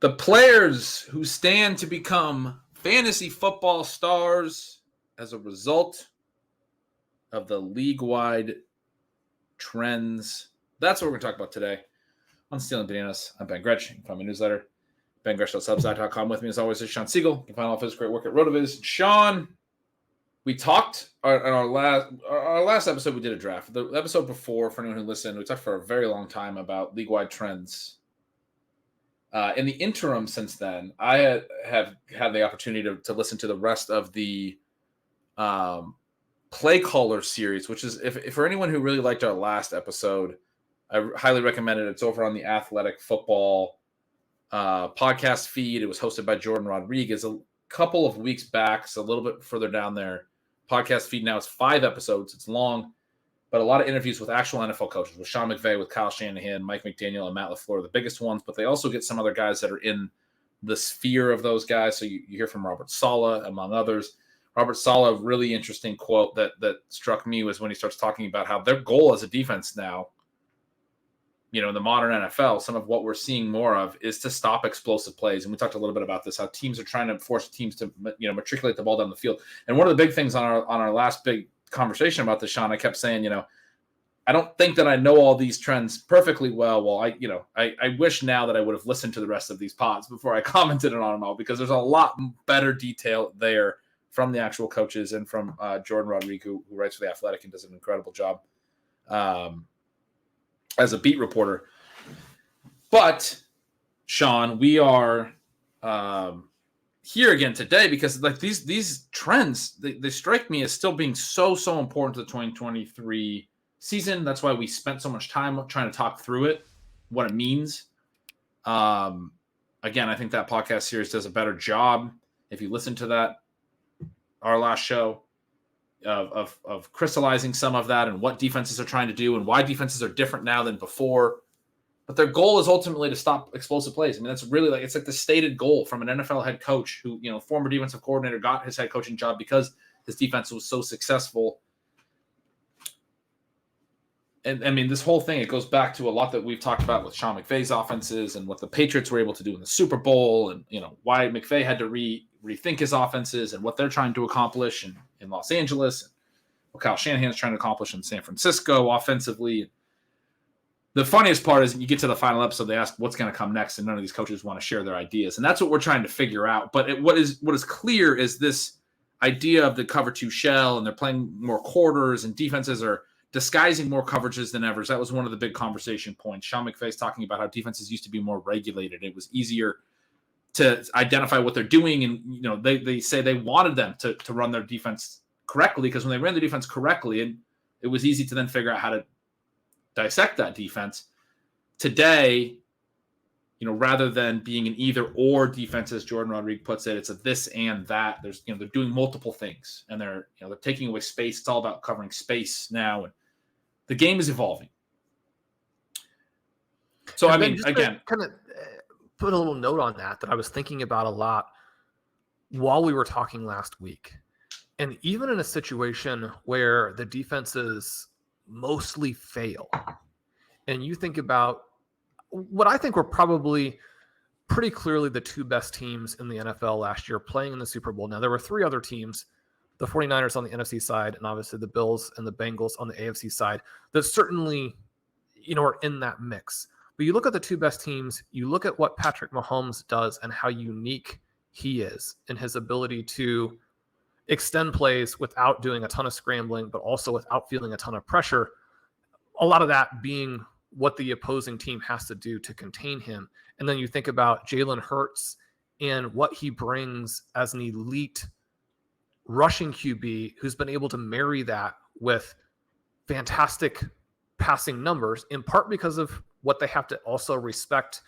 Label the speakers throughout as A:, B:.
A: The players who stand to become fantasy football stars as a result of the league-wide trends. That's what we're going to talk about today on Stealing Bananas. I'm Ben Gretch. You can find my newsletter, bengretch.substack.com. With me, as always, is Shawn Siegele. You can find all of his great work at RotoViz. Shawn, we talked on our last episode. We did a draft. The episode before, for anyone who listened, we talked for a very long time about league-wide trends. In the interim since then, I have had the opportunity to listen to the rest of the Play Caller series, which is, if for anyone who really liked our last episode, I highly recommend it. It's over on the Athletic Football podcast feed. It was hosted by Jordan Rodriguez a couple of weeks back, so a little bit further down there. Podcast feed now is 5 episodes. It's long, but a lot of interviews with actual NFL coaches, with Sean McVay, with Kyle Shanahan, Mike McDaniel, and Matt LaFleur, the biggest ones, but they also get some other guys that are in the sphere of those guys. So you hear from Robert Saleh, among others. Robert Saleh, really interesting quote that struck me was when he starts talking about how their goal as a defense now, in the modern NFL, some of what we're seeing more of is to stop explosive plays. And we talked a little bit about this, how teams are trying to force teams to, matriculate the ball down the field. And one of the big things on our last big conversation about this, Sean, I kept saying, I don't think that I know all these trends perfectly well. Well, I wish now that I would have listened to the rest of these pods before I commented on them all, because there's a lot better detail there from the actual coaches and from Jordan Rodriguez, who writes for The Athletic and does an incredible job as a beat reporter. But, Sean, we are here again today because these trends, they strike me as still being so important to the 2023 season. That's why we spent so much time trying to talk through it, what it means. Again, I think that podcast series does a better job, if you listen to that, our last show, of crystallizing some of that and what defenses are trying to do and why defenses are different now than before. But their goal is ultimately to stop explosive plays. I mean, that's really it's like the stated goal from an NFL head coach who, former defensive coordinator, got his head coaching job because his defense was so successful. And I mean, this whole thing, it goes back to a lot that we've talked about with Sean McVay's offenses and what the Patriots were able to do in the Super Bowl, and why McVay had to rethink his offenses and what they're trying to accomplish in Los Angeles, and what Kyle Shanahan's trying to accomplish in San Francisco offensively. The funniest part is you get to the final episode, they ask what's going to come next, and none of these coaches want to share their ideas, and that's what we're trying to figure out. But what is clear is this idea of the cover 2 shell, and they're playing more quarters, and defenses are disguising more coverages than ever. So that was one of the big conversation points. Sean McVay's talking about how defenses used to be more regulated. It was easier to identify what they're doing. And, they say they wanted them to run their defense correctly, because when they ran the defense correctly, and it was easy to then figure out how to dissect that defense. Today, rather than being an either or defense, as Jordan Rodriguez puts it, it's a this and that. There's, they're doing multiple things, and they're taking away space. It's all about covering space now, and the game is evolving. So,
B: and
A: I mean, again,
B: kind of put a little note on that I was thinking about a lot while we were talking last week. And even in a situation where the defenses mostly fail, and you think about what I think were probably pretty clearly the 2 best teams in the NFL last year playing in the Super Bowl. Now, there were 3 other teams, the 49ers on the NFC side, and obviously the Bills and the Bengals on the AFC side, that certainly, are in that mix. But you look at the 2 best teams, you look at what Patrick Mahomes does and how unique he is in his ability to extend plays without doing a ton of scrambling, but also without feeling a ton of pressure. A lot of that being what the opposing team has to do to contain him. And then you think about Jalen Hurts and what he brings as an elite rushing QB who's been able to marry that with fantastic passing numbers, in part because of what they have to also respect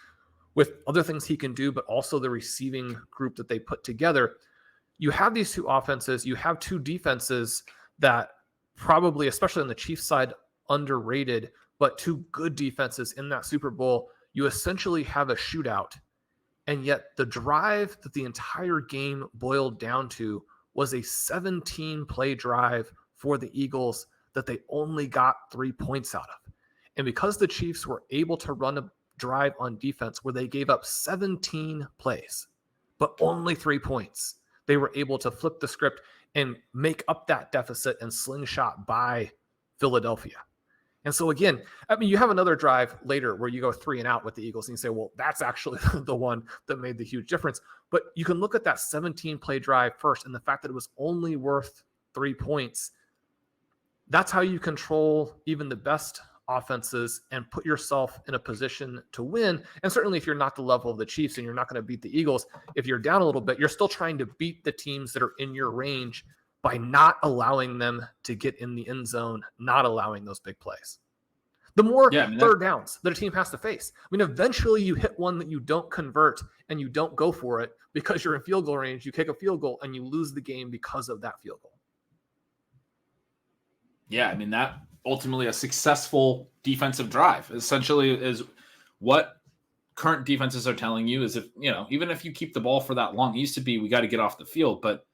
B: with other things he can do, but also the receiving group that they put together. You have these 2 offenses, you have 2 defenses that probably, especially on the Chiefs side, underrated, but 2 good defenses in that Super Bowl. You essentially have a shootout. And yet the drive that the entire game boiled down to was a 17-play drive for the Eagles that they only got 3 points out of. And because the Chiefs were able to run a drive on defense where they gave up 17 plays, but only 3 points. They were able to flip the script and make up that deficit and slingshot by Philadelphia. And so again, I mean, you have another drive later where you go 3 and out with the Eagles and you say, well, that's actually the one that made the huge difference. But you can look at that 17 play drive first and the fact that it was only worth 3 points. That's how you control even the best offenses and put yourself in a position to win. And certainly if you're not the level of the Chiefs and you're not going to beat the Eagles, if you're down a little bit, you're still trying to beat the teams that are in your range by not allowing them to get in the end zone, not allowing those big plays. The more third downs that a team has to face. I mean, eventually you hit one that you don't convert and you don't go for it because you're in field goal range, you kick a field goal and you lose the game because of that field goal.
A: Yeah, I mean, that ultimately a successful defensive drive essentially is what current defenses are telling you is if, even if you keep the ball for that long, it used to be we got to get off the field, but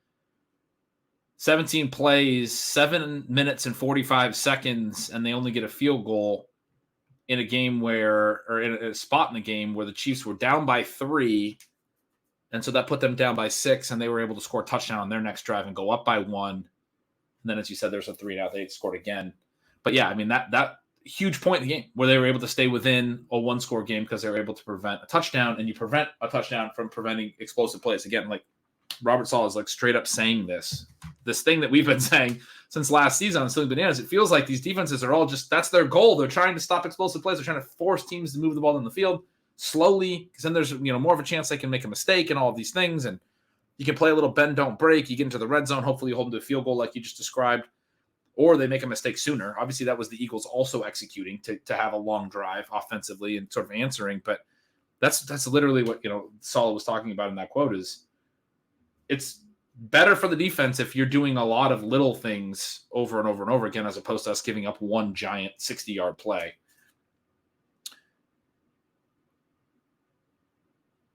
A: 17 plays, 7 minutes and 45 seconds, and they only get a field goal in a game or in a spot in the game where the Chiefs were down by 3. And so that put them down by 6, and they were able to score a touchdown on their next drive and go up by 1. And then, as you said, there's a 3 and out. They scored again. But yeah, I mean, that huge point in the game where they were able to stay within a 1-score game because they were able to prevent a touchdown, and you prevent a touchdown from preventing explosive plays. Again, like Robert Saleh is like straight up saying this thing that we've been saying since last season on Stealing Bananas. It feels like these defenses are all just, that's their goal. They're trying to stop explosive plays. They're trying to force teams to move the ball down the field slowly, because then there's more of a chance they can make a mistake and all of these things. And you can play a little bend, don't break. You get into the red zone. Hopefully you hold them to a field goal like you just described, or they make a mistake sooner. Obviously that was the Eagles also executing to have a long drive offensively and sort of answering. But that's literally what, Saleh was talking about in that quote is it's better for the defense if you're doing a lot of little things over and over and over again, as opposed to us giving up one giant 60-yard play.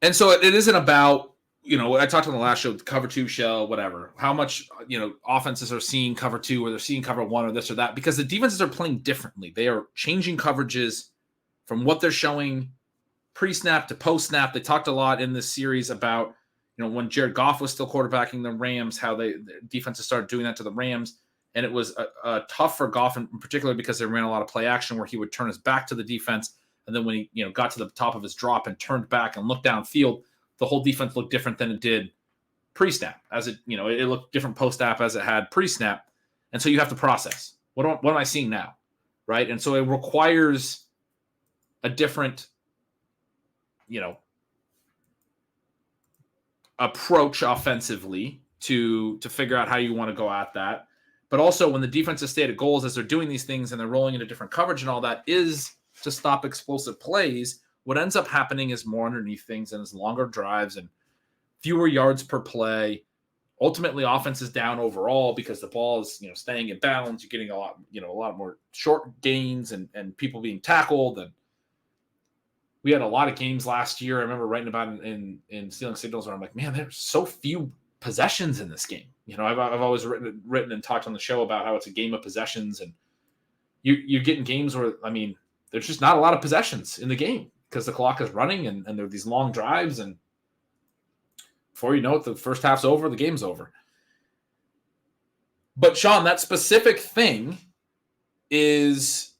A: And so it isn't about, I talked on the last show, the cover 2 show, whatever, how much, offenses are seeing cover 2 or they're seeing cover 1 or this or that, because the defenses are playing differently. They are changing coverages from what they're showing pre-snap to post-snap. They talked a lot in this series about, when Jared Goff was still quarterbacking the Rams, how the defenses started doing that to the Rams. And it was tough for Goff in particular because they ran a lot of play action where he would turn his back to the defense. And then when he got to the top of his drop and turned back and looked downfield, the whole defense looked different than it did pre-snap. As it looked different post-snap as it had pre-snap. And so you have to process. What am I seeing now? Right? And so it requires a different, approach offensively to figure out how you want to go at that. But also when the defense's stated goals as they're doing these things and they're rolling into different coverage and all that is to stop explosive plays, what ends up happening is more underneath things and it's longer drives and fewer yards per play. Ultimately, offense is down overall because the ball is, staying in bounds. You're getting a lot more short gains and people being tackled. And we had a lot of games last year. I remember writing about it in Stealing Signals where I'm like, man, there's so few possessions in this game. I've always written and talked on the show about how it's a game of possessions, and you're getting games where, there's just not a lot of possessions in the game because the clock is running and there are these long drives, and before you know it, the first half's over, the game's over. But Shawn, that specific thing is,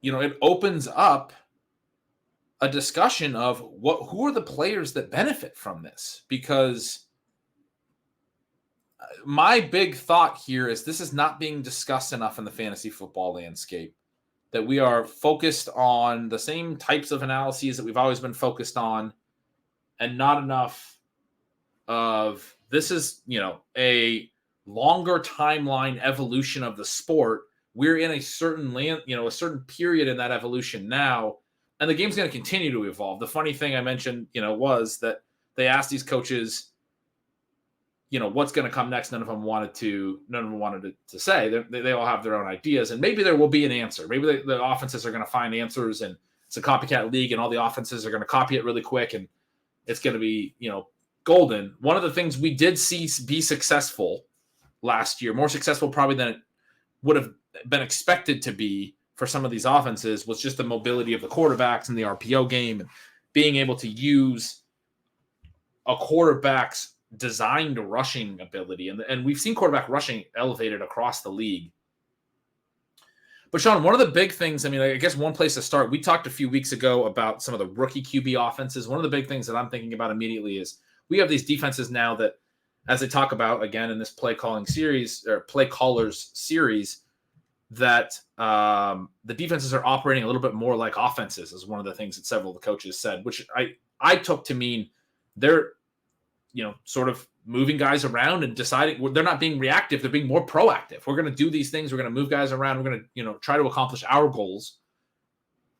A: it opens up a discussion of who are the players that benefit from this, because my big thought here is this is not being discussed enough in the fantasy football landscape, that we are focused on the same types of analyses that we've always been focused on and not enough of this is, a longer timeline evolution of the sport. We're in a certain a certain period in that evolution now. And the game's going to continue to evolve. The funny thing I mentioned, was that they asked these coaches, what's going to come next. None of them wanted to say. They all have their own ideas, and maybe there will be an answer. Maybe the offenses are going to find answers, and it's a copycat league, and all the offenses are going to copy it really quick, and it's going to be, golden. One of the things we did see be successful last year, more successful probably than it would have been expected to be for some of these offenses was just the mobility of the quarterbacks and the RPO game and being able to use a quarterback's designed rushing ability. And we've seen quarterback rushing elevated across the league. But Shawn, one of the big things, I mean, I guess one place to start, we talked a few weeks ago about some of the rookie QB offenses. One of the big things that I'm thinking about immediately is we have these defenses now that, as they talk about again in this play callers series, that the defenses are operating a little bit more like offenses is one of the things that several of the coaches said, which I took to mean they're, sort of moving guys around and deciding they're not being reactive. They're being more proactive. We're going to do these things. We're going to move guys around. We're going to, try to accomplish our goals.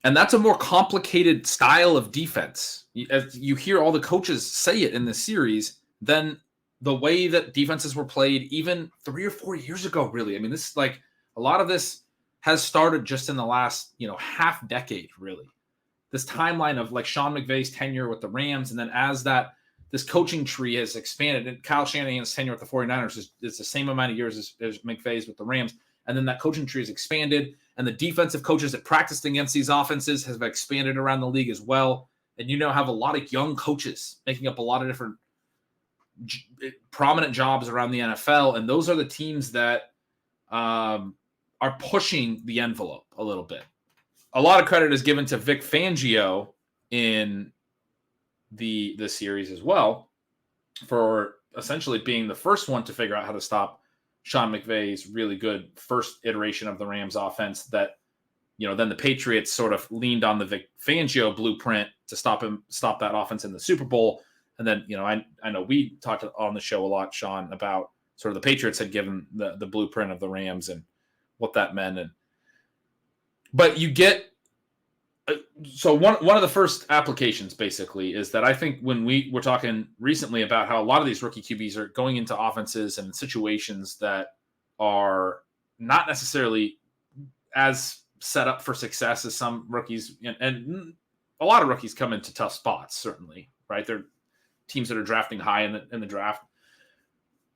A: And that's a more complicated style of defense. As you hear all the coaches say it in this series, than the way that defenses were played even 3 or 4 years ago, really. I mean, this is like a lot of this has started just in the last, half decade, really. This timeline of like Sean McVay's tenure with the Rams. And then as this coaching tree has expanded, and Kyle Shanahan's tenure with the 49ers is the same amount of years as McVay's with the Rams. And then that coaching tree has expanded, and the defensive coaches that practiced against these offenses have expanded around the league as well. And have a lot of young coaches making up a lot of different prominent jobs around the NFL. And those are the teams that are pushing the envelope a little bit. A lot of credit is given to Vic Fangio in the series as well for essentially being the first one to figure out how to stop Sean McVay's really good first iteration of the Rams offense that, then the Patriots sort of leaned on the Vic Fangio blueprint to stop that offense in the Super Bowl. And then, I know we talked on the show a lot, Shawn, about sort of the Patriots had given the blueprint of the Rams and what that meant. But you get, so one of the first applications basically is that I think when we were talking recently about how a lot of these rookie QBs are going into offenses and situations that are not necessarily as set up for success as some rookies, and a lot of rookies come into tough spots, certainly, right? They're teams that are drafting high in the draft.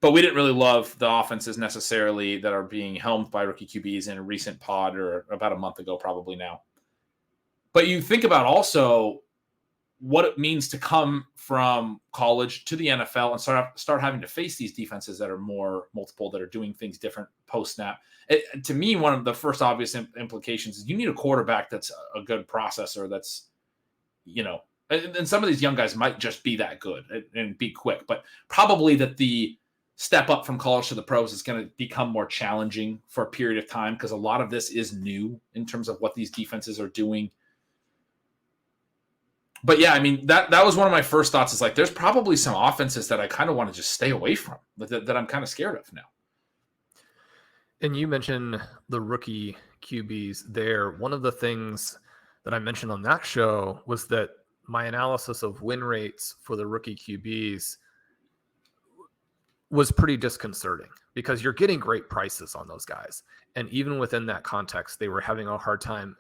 A: But we didn't really love the offenses necessarily that are being helmed by rookie QBs in a recent pod or about a month ago, probably now. But you think about also what it means to come from college to the NFL and start having to face these defenses that are more multiple, that are doing things different post-snap. To me, one of the first obvious implications is you need a quarterback that's a good processor that's, and some of these young guys might just be that good and be quick, but probably that the step up from college to the pros is going to become more challenging for a period of time because a lot of this is new in terms of what these defenses are doing. But yeah, I mean, that was one of my first thoughts is like, there's probably some offenses that I kind of want to just stay away from that I'm kind of scared of now.
B: And you mentioned the rookie QBs there. One of the things that I mentioned on that show was that my analysis of win rates for the rookie QBs was pretty disconcerting because you're getting great prices on those guys. And even within that context, they were having a hard time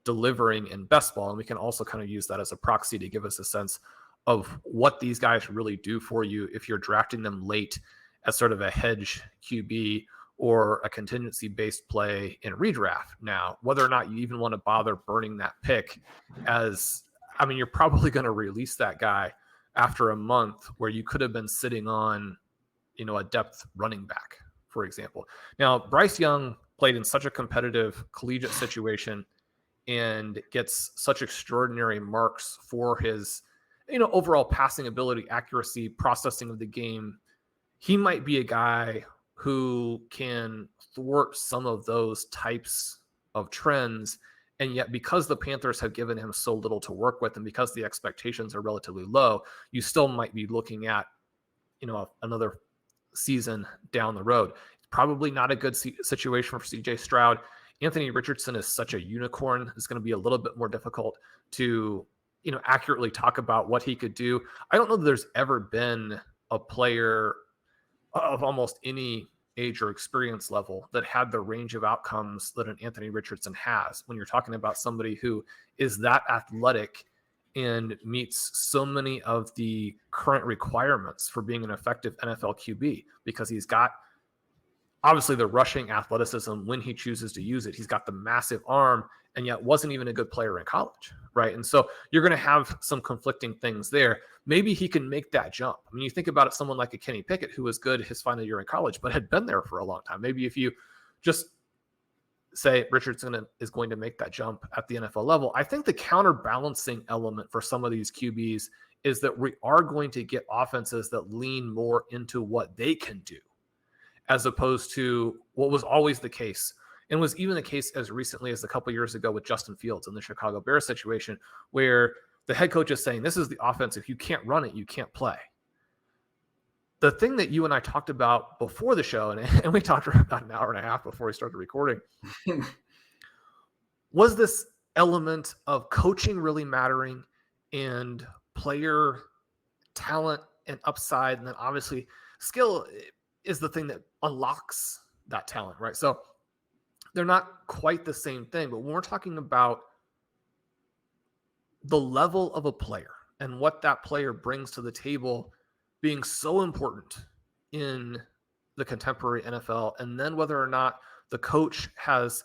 B: delivering in best ball. And we can also kind of use that as a proxy to give us a sense of what these guys really do for you if you're drafting them late as sort of a hedge QB or a contingency-based play in redraft. Now, whether or not you even want to bother burning that pick you're probably going to release that guy after a month where you could have been sitting on, a depth running back, for example. Now, Bryce Young played in such a competitive collegiate situation and gets such extraordinary marks for his, overall passing ability, accuracy, processing of the game. He might be a guy who can thwart some of those types of trends. And yet, because the Panthers have given him so little to work with and because the expectations are relatively low, you still might be looking at, another season down the road. It's probably not a good situation for CJ Stroud. Anthony Richardson is such a unicorn. It's going to be a little bit more difficult to, accurately talk about what he could do. I don't know that there's ever been a player of almost any age or experience level that had the range of outcomes that an Anthony Richardson has when you're talking about somebody who is that athletic and meets so many of the current requirements for being an effective NFL QB, because he's got obviously the rushing athleticism when he chooses to use it. He's got the massive arm, and yet wasn't even a good player in college, right? And so you're going to have some conflicting things there. Maybe he can make that jump. I mean, you think about it, someone like a Kenny Pickett, who was good his final year in college, but had been there for a long time. Maybe if you just say Richardson is going to make that jump at the NFL level, I think the counterbalancing element for some of these QBs is that we are going to get offenses that lean more into what they can do, as opposed to what was always the case, and was even the case as recently as a couple years ago with Justin Fields in the Chicago Bears situation, where the head coach is saying, this is the offense. If you can't run it, you can't play. The thing that you and I talked about before the show, and we talked for about an hour and a half before we started recording, was this element of coaching really mattering and player talent and upside. And then obviously skill is the thing that unlocks that talent, right? So they're not quite the same thing, but when we're talking about the level of a player and what that player brings to the table being so important in the contemporary NFL, and then whether or not the coach has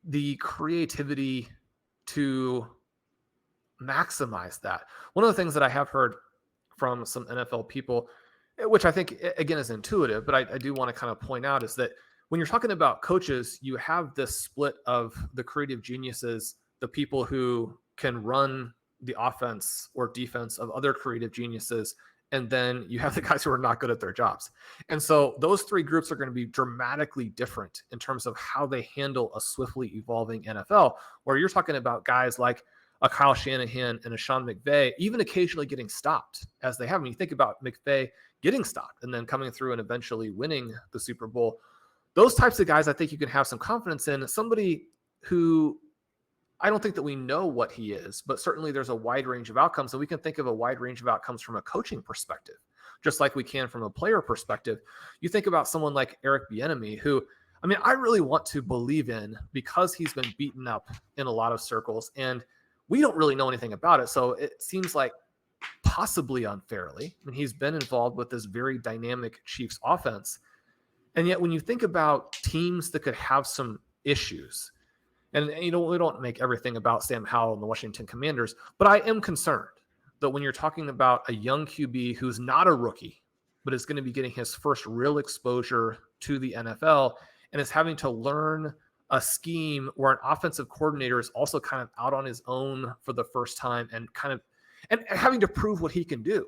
B: the creativity to maximize that. One of the things that I have heard from some NFL people, which I think, again, is intuitive, but I do want to kind of point out, is that when you're talking about coaches, you have this split of the creative geniuses, the people who can run the offense or defense of other creative geniuses, and then you have the guys who are not good at their jobs. And so those three groups are going to be dramatically different in terms of how they handle a swiftly evolving NFL, where you're talking about guys like a Kyle Shanahan and a Sean McVay, even occasionally getting stopped as they have. When you think about McVay getting stopped and then coming through and eventually winning the Super Bowl, those types of guys, I think you can have some confidence in. Somebody who, I don't think that we know what he is, but certainly there's a wide range of outcomes, and we can think of a wide range of outcomes from a coaching perspective, just like we can from a player perspective. You think about someone like Eric Bieniemy, who, I mean, I really want to believe in, because he's been beaten up in a lot of circles, and we don't really know anything about it. So it seems like possibly unfairly. I mean, he's been involved with this very dynamic Chiefs offense. And yet when you think about teams that could have some issues, and we don't make everything about Sam Howell and the Washington Commanders, but I am concerned that when you're talking about a young QB who's not a rookie, but is going to be getting his first real exposure to the NFL and is having to learn a scheme where an offensive coordinator is also kind of out on his own for the first time and having to prove what he can do.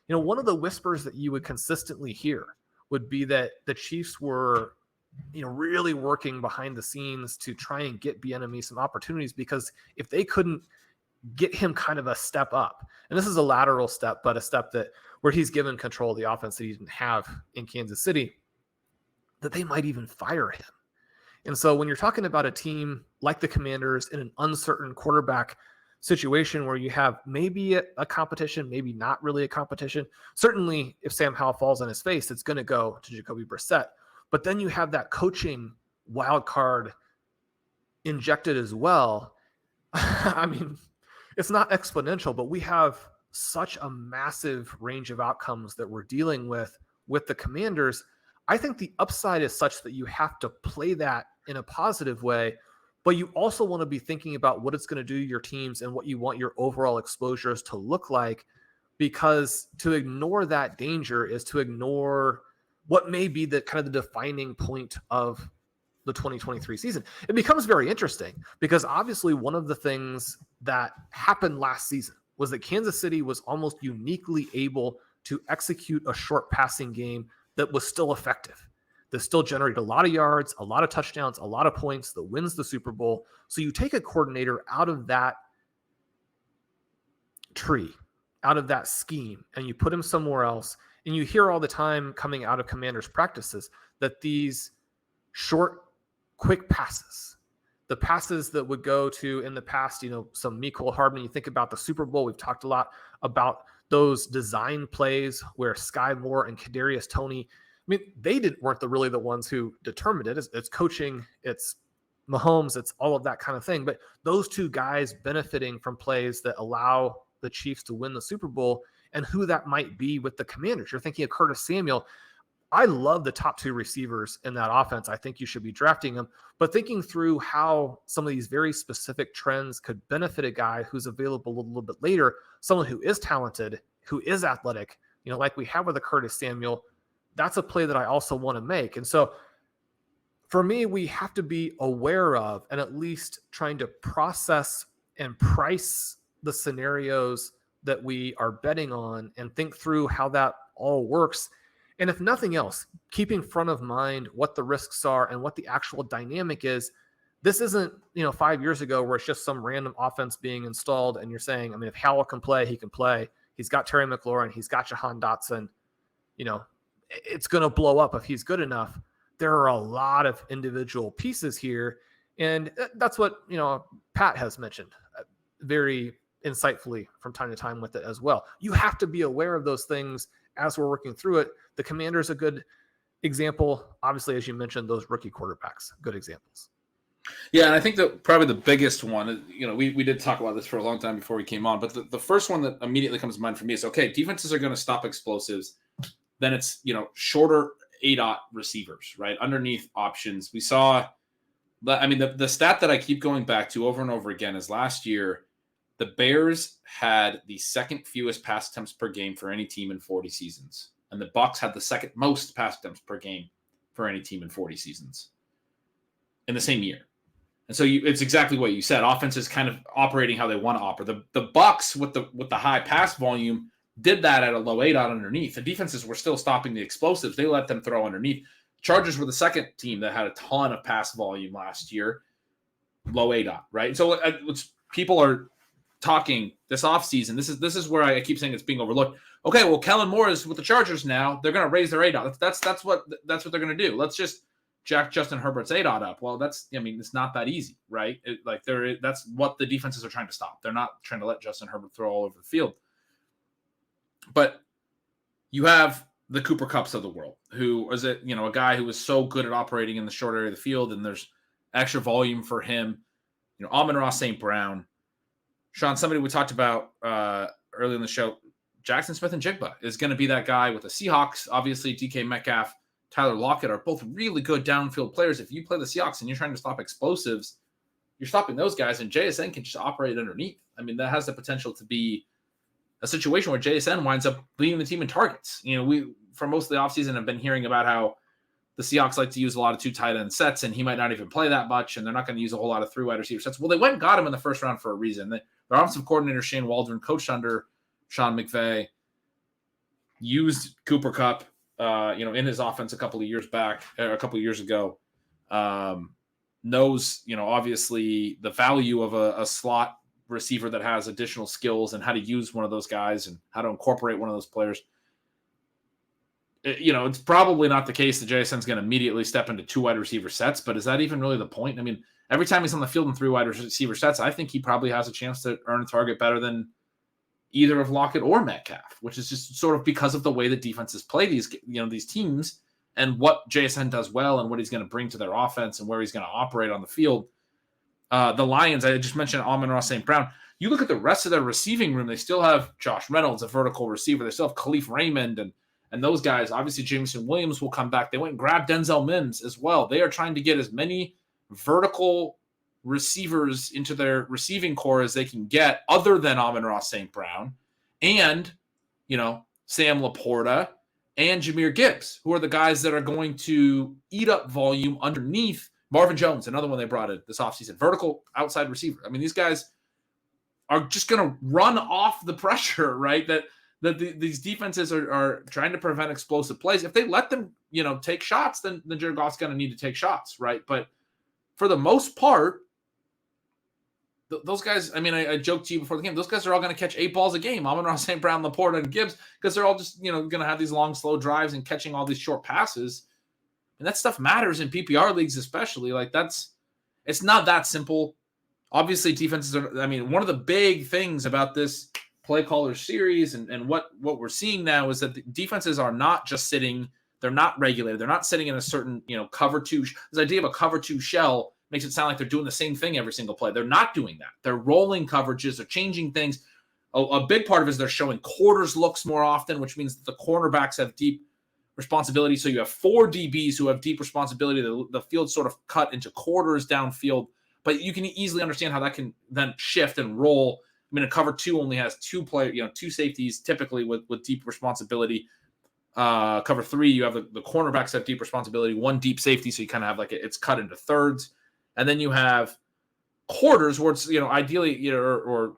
B: One of the whispers that you would consistently hear would be that the Chiefs were, really working behind the scenes to try and get Bieniemy some opportunities, because if they couldn't get him kind of a step up, and this is a lateral step, but a step where he's given control of the offense that he didn't have in Kansas City, that they might even fire him. And so when you're talking about a team like the Commanders in an uncertain quarterback situation where you have maybe a competition, maybe not really a competition, certainly if Sam Howell falls on his face, it's going to go to Jacoby Brissett. But then you have that coaching wild card injected as well. I mean, it's not exponential, but we have such a massive range of outcomes that we're dealing with the Commanders. I think the upside is such that you have to play that in a positive way, but you also want to be thinking about what it's going to do to your teams and what you want your overall exposures to look like, because to ignore that danger is to ignore what may be the kind of the defining point of the 2023 season. It becomes very interesting because obviously one of the things that happened last season was that Kansas City was almost uniquely able to execute a short passing game that was still effective, that still generated a lot of yards, a lot of touchdowns, a lot of points, that wins the Super Bowl. So you take a coordinator out of that tree, out of that scheme, and you put him somewhere else. And you hear all the time coming out of Commanders practices that these short, quick passes, the passes that would go to, in the past, some Mecole Hardman, you think about the Super Bowl, we've talked a lot about those design plays where Sky Moore and Kadarius Toney, I mean, they weren't really the ones who determined it. It's coaching, it's Mahomes, it's all of that kind of thing. But those two guys benefiting from plays that allow the Chiefs to win the Super Bowl, and who that might be with the Commanders. You're thinking of Curtis Samuel. I love the top 2 receivers in that offense. I think you should be drafting them, but thinking through how some of these very specific trends could benefit a guy who's available a little bit later, someone who is talented, who is athletic, like we have with a Curtis Samuel, that's a play that I also want to make. And so for me, we have to be aware of and at least trying to process and price the scenarios that we are betting on and think through how that all works. And if nothing else, keeping front of mind what the risks are and what the actual dynamic is. This isn't, 5 years ago where it's just some random offense being installed and you're saying, if Howell can play, he can play. He's got Terry McLaurin. He's got Jahan Dotson. It's going to blow up if he's good enough. There are a lot of individual pieces here. And that's what, Pat has mentioned very insightfully from time to time with it as well. You have to be aware of those things as we're working through it. The Commanders a good example. Obviously, as you mentioned, those rookie quarterbacks, good examples.
A: Yeah, and I think that probably the biggest one, we did talk about this for a long time before we came on, but the first one that immediately comes to mind for me is, okay, defenses are going to stop explosives. Then it's, shorter ADOT receivers, right? Underneath options. We saw, the stat that I keep going back to over and over again is last year, the Bears had the second fewest pass attempts per game for any team in 40 seasons. And the Bucs had the second most pass attempts per game for any team in 40 seasons in the same year. And so it's exactly what you said. Offense is kind of operating how they want to operate. The Bucs with the high pass volume did that at a low ADOT underneath. The defenses were still stopping the explosives. They let them throw underneath. Chargers were the second team that had a ton of pass volume last year, low ADOT, right? So people are talking this offseason. This is where I keep saying it's being overlooked. Okay, well, Kellen Moore is with the Chargers now. They're going to raise their ADOT. That's what they're going to do. Let's just jack Justin Herbert's ADOT up. Well, it's not that easy, right? That's what the defenses are trying to stop. They're not trying to let Justin Herbert throw all over the field. But you have the Cooper Kupps of the world, who is a guy who is so good at operating in the short area of the field, and there's extra volume for him. Amon-Ra St. Brown. Sean, somebody we talked about early in the show, Jaxon Smith-Njigba is going to be that guy with the Seahawks. Obviously, DK Metcalf, Tyler Lockett are both really good downfield players. If you play the Seahawks and you're trying to stop explosives, you're stopping those guys, and JSN can just operate underneath. That has the potential to be a situation where JSN winds up leading the team in targets. We, for most of the offseason, have been hearing about how the Seahawks like to use a lot of 2 tight end sets, and he might not even play that much, and they're not going to use a whole lot of 3 wide receiver sets. Well, they went and got him in the first round for a reason. Their offensive coordinator, Shane Waldron, coached under Sean McVay, used Cooper Kupp, in his offense a couple of years ago, knows, obviously the value of a slot receiver that has additional skills and how to use one of those guys and how to incorporate one of those players. It's probably not the case that JSN's going to immediately step into 2 wide receiver sets, but is that even really the point? Every time he's on the field in 3 wide receiver sets, I think he probably has a chance to earn a target better than either of Lockett or Metcalf, which is just sort of because of the way the defenses play these teams and what JSN does well and what he's going to bring to their offense and where he's going to operate on the field. The Lions, I just mentioned Amon-Ra St. Brown. You look at the rest of their receiving room, they still have Josh Reynolds, a vertical receiver. They still have Khalif Raymond and those guys. Obviously, Jameson Williams will come back. They went and grabbed Denzel Mims as well. They are trying to get as many vertical receivers into their receiving core as they can get, other than Amon-Ra St. Brown and, Sam Laporta and Jahmyr Gibbs, who are the guys that are going to eat up volume underneath. Marvin Jones, another one they brought in this offseason, vertical outside receiver. These guys are just going to run off the pressure, right? That these defenses are trying to prevent explosive plays. If they let them, take shots, then Jared Goff's going to need to take shots, right? But for the most part, those guys, I joked to you before the game, those guys are all going to catch 8 balls a game. Amon-Ra St. Brown, Laporta, and Gibbs, because they're all just, going to have these long, slow drives and catching all these short passes. And that stuff matters in PPR leagues, especially. It's not that simple. Obviously, defenses are, one of the big things about this play caller series and what we're seeing now is that the defenses are not just sitting, they're not regulated. They're not sitting in a certain, cover 2. This idea of a cover 2 shell makes it sound like they're doing the same thing every single play. They're not doing that. They're rolling coverages. They're changing things. A big part of it is they're showing quarters looks more often, which means that the cornerbacks have deep responsibility. So you have 4 DBs who have deep responsibility. The field's sort of cut into quarters downfield, but you can easily understand how that can then shift and roll. I mean, a cover 2 only has 2 safeties typically with deep responsibility. Cover 3, you have the cornerbacks have deep responsibility, 1 deep safety, so you kind of have like it's cut into thirds, and then you have quarters where it's ideally or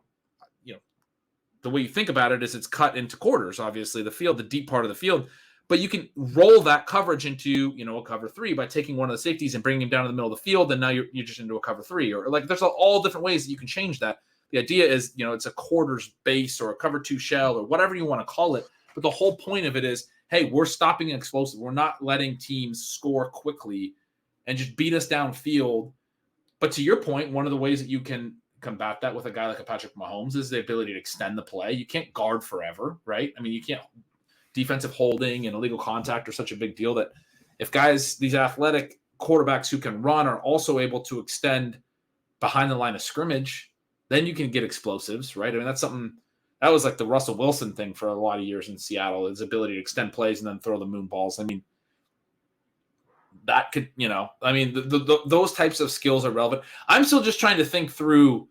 A: the way you think about it is it's cut into quarters. Obviously, the deep part of the field, but you can roll that coverage into a cover 3 by taking one of the safeties and bringing him down to the middle of the field, and now you're just into a cover 3, or like there's all different ways that you can change that. The idea is it's a quarters base or a cover 2 shell or whatever you want to call it, but the whole point of it is, hey, we're stopping explosive. We're not letting teams score quickly and just beat us downfield. But to your point, one of the ways that you can combat that with a guy like a Patrick Mahomes is the ability to extend the play. You can't guard forever, right? I mean, you can't. Defensive holding and illegal contact are such a big deal that if guys, these athletic quarterbacks who can run, are also able to extend behind the line of scrimmage, then you can get explosives, right? I mean, that's something that was like the Russell Wilson thing for a lot of years in Seattle, his ability to extend plays and then throw the moon balls. I mean, that could, those types of skills are relevant. I'm still just trying to think through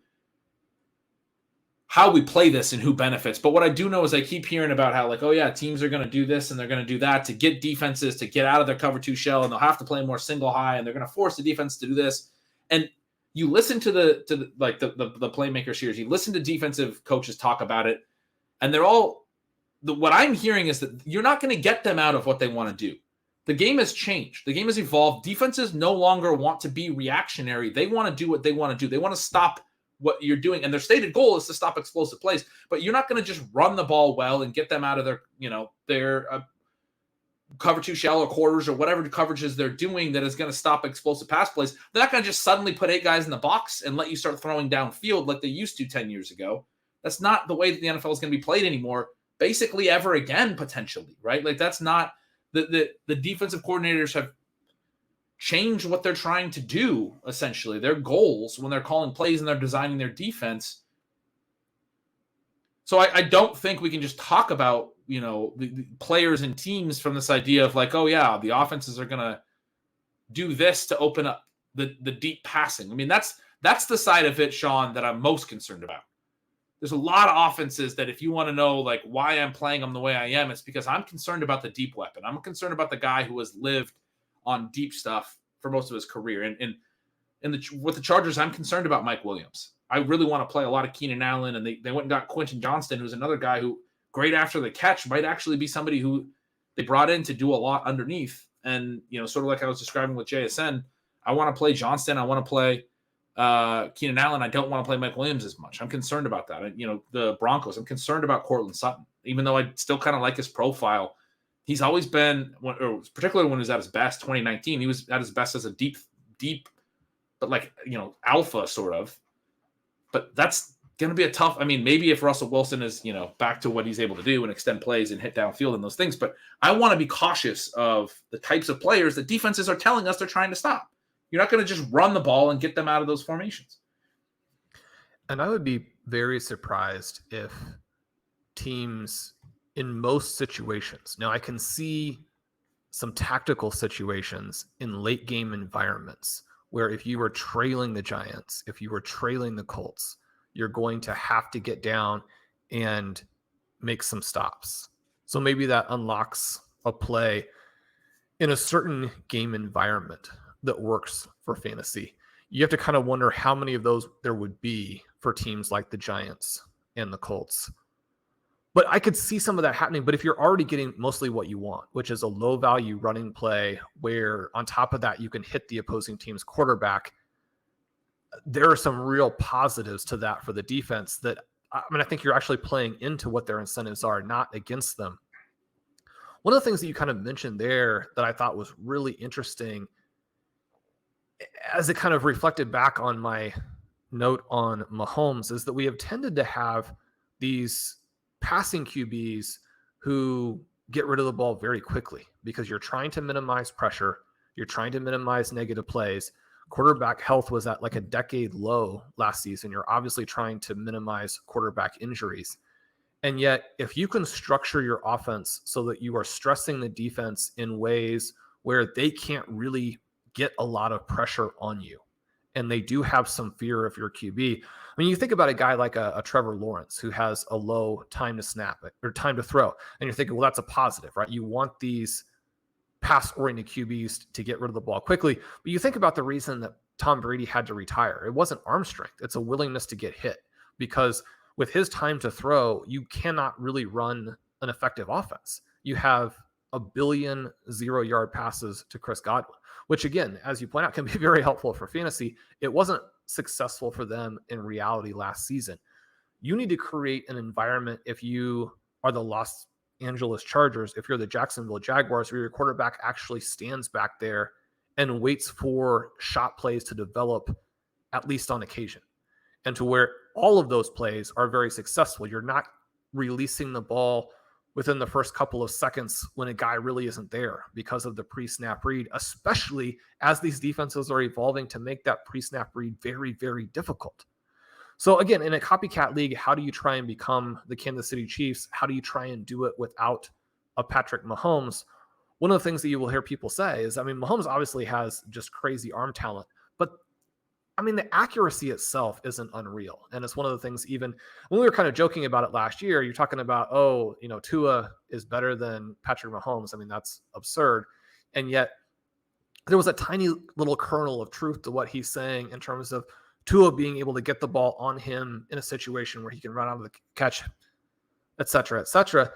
A: how we play this and who benefits. But what I do know is I keep hearing about how, like, oh yeah, teams are going to do this and they're going to do that to get defenses to get out of their cover 2 shell, and they'll have to play more single high, and they're going to force the defense to do this. And you listen to the playmakers here, you listen to defensive coaches talk about it, and they're all what I'm hearing is that you're not going to get them out of what they want to do. The game has changed. The game has evolved. Defenses no longer want to be reactionary. They want to do what they want to do. They want to stop what you're doing, and their stated goal is to stop explosive plays. But you're not going to just run the ball well and get them out of their cover 2 shallow quarters or whatever coverages they're doing that is going to stop explosive pass plays. They're not going to just suddenly put 8 guys in the box and let you start throwing downfield like they used to 10 years ago. That's not the way that the NFL is going to be played anymore, basically ever again, potentially, right? Like that's not the defensive coordinators have change what they're trying to do, essentially, their goals when they're calling plays and they're designing their defense. So I don't think we can just talk about, the players and teams from this idea of like, oh yeah, the offenses are going to do this to open up the deep passing. I mean, that's the side of it, Shawn, that I'm most concerned about. There's a lot of offenses that if you want to know like why I'm playing them the way I am, it's because I'm concerned about the deep weapon. I'm concerned about the guy who has lived on deep stuff for most of his career. And with the Chargers, I'm concerned about Mike Williams. I really want to play a lot of Keenan Allen, and they went and got Quentin Johnston, who's another guy who, great after the catch, might actually be somebody who they brought in to do a lot underneath. And, sort of like I was describing with JSN, I want to play Johnston. I want to play Keenan Allen. I don't want to play Mike Williams as much. I'm concerned about that. And, the Broncos, I'm concerned about Cortland Sutton, even though I still kind of like his profile. He's always been, or particularly when he was at his best, 2019, he was at his best as a deep, but like, alpha sort of. But that's going to be a tough, maybe if Russell Wilson is, back to what he's able to do and extend plays and hit downfield and those things. But I want to be cautious of the types of players that defenses are telling us they're trying to stop. You're not going to just run the ball and get them out of those formations.
B: And I would be very surprised if teams in most situations. Now, I can see some tactical situations in late game environments where if you were trailing the Giants, if you were trailing the Colts, you're going to have to get down and make some stops. So maybe that unlocks a play in a certain game environment that works for fantasy. You have to kind of wonder how many of those there would be for teams like the Giants and the Colts. But I could see some of that happening. But if you're already getting mostly what you want, which is a low value running play where on top of that, you can hit the opposing team's quarterback, there are some real positives to that for the defense that, I think you're actually playing into what their incentives are, not against them. One of the things that you kind of mentioned there that I thought was really interesting as it kind of reflected back on my note on Mahomes is that we have tended to have these passing QBs who get rid of the ball very quickly because you're trying to minimize pressure. You're trying to minimize negative plays. Quarterback health was at like a decade low last season. You're obviously trying to minimize quarterback injuries. And yet, if you can structure your offense so that you are stressing the defense in ways where they can't really get a lot of pressure on you, and they do have some fear of your QB. I mean, you think about a guy like a Trevor Lawrence who has a low time to snap it or time to throw, and you're thinking, well, that's a positive, right? You want these pass-oriented QBs to get rid of the ball quickly. But you think about the reason that Tom Brady had to retire. It wasn't arm strength. It's a willingness to get hit, because with his time to throw, you cannot really run an effective offense. You have a billion 0-yard passes to Chris Godwin, which again, as you point out, can be very helpful for fantasy. It wasn't successful for them in reality last season. You need to create an environment if you are the Los Angeles Chargers, if you're the Jacksonville Jaguars, where your quarterback actually stands back there and waits for shot plays to develop, at least on occasion, and to where all of those plays are very successful. You're not releasing the ball within the first couple of seconds when a guy really isn't there because of the pre-snap read, especially as these defenses are evolving to make that pre-snap read very, very difficult. So again, in a copycat league, how do you try and become the Kansas City Chiefs? How do you try and do it without a Patrick Mahomes? One of the things that you will hear people say is, I mean, Mahomes obviously has just crazy arm talent, but I mean, the accuracy itself isn't unreal. And it's one of the things, even when we were kind of joking about it last year, you're talking about, oh, you know, Tua is better than Patrick Mahomes. I mean, that's absurd. And yet there was a tiny little kernel of truth to what he's saying in terms of Tua being able to get the ball on him in a situation where he can run out of the catch, et cetera, et cetera.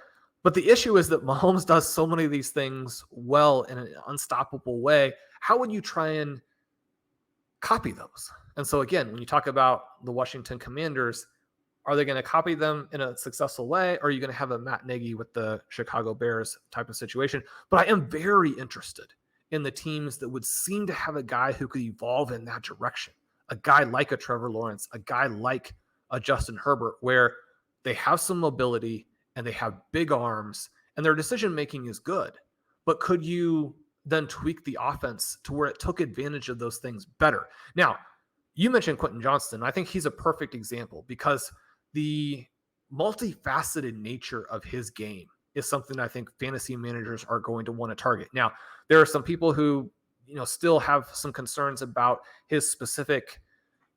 B: But the issue is that Mahomes does so many of these things well in an unstoppable way. How would you try and copy those? And so again, when you talk about the Washington Commanders, are they going to copy them in a successful way? Or are you going to have a Matt Nagy with the Chicago Bears type of situation? But I am very interested in the teams that would seem to have a guy who could evolve in that direction. A guy like a Trevor Lawrence, a guy like a Justin Herbert, where they have some mobility and they have big arms and their decision-making is good. But could you then tweak the offense to where it took advantage of those things better? Now, you mentioned Quentin Johnston. I think he's a perfect example because the multifaceted nature of his game is something I think fantasy managers are going to want to target. Now, there are some people who, you know, still have some concerns about his specific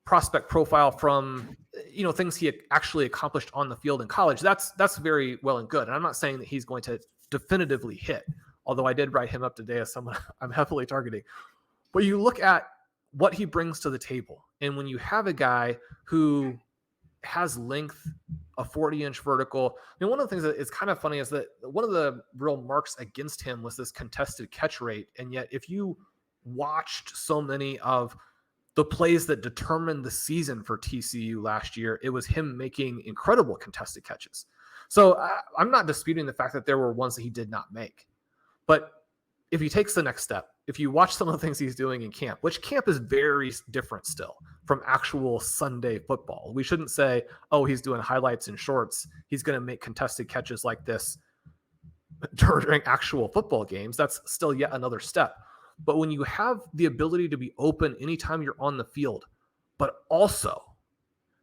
B: prospect profile from, you know, things he had actually accomplished on the field in college. That's very well and good. And I'm not saying that he's going to definitively hit, although I did write him up today as someone I'm heavily targeting. But you look at what he brings to the table. And when you have a guy who has length, a 40-inch vertical, I mean, one of the things that is kind of funny is that one of the real marks against him was this contested catch rate. And yet if you watched so many of the plays that determined the season for TCU last year, it was him making incredible contested catches. So I'm not disputing the fact that there were ones that he did not make. But if he takes the next step, if you watch some of the things he's doing in camp, which camp is very different still from actual Sunday football. We shouldn't say, oh, he's doing highlights and shorts. He's going to make contested catches like this during actual football games. That's still yet another step. But when you have the ability to be open anytime you're on the field, but also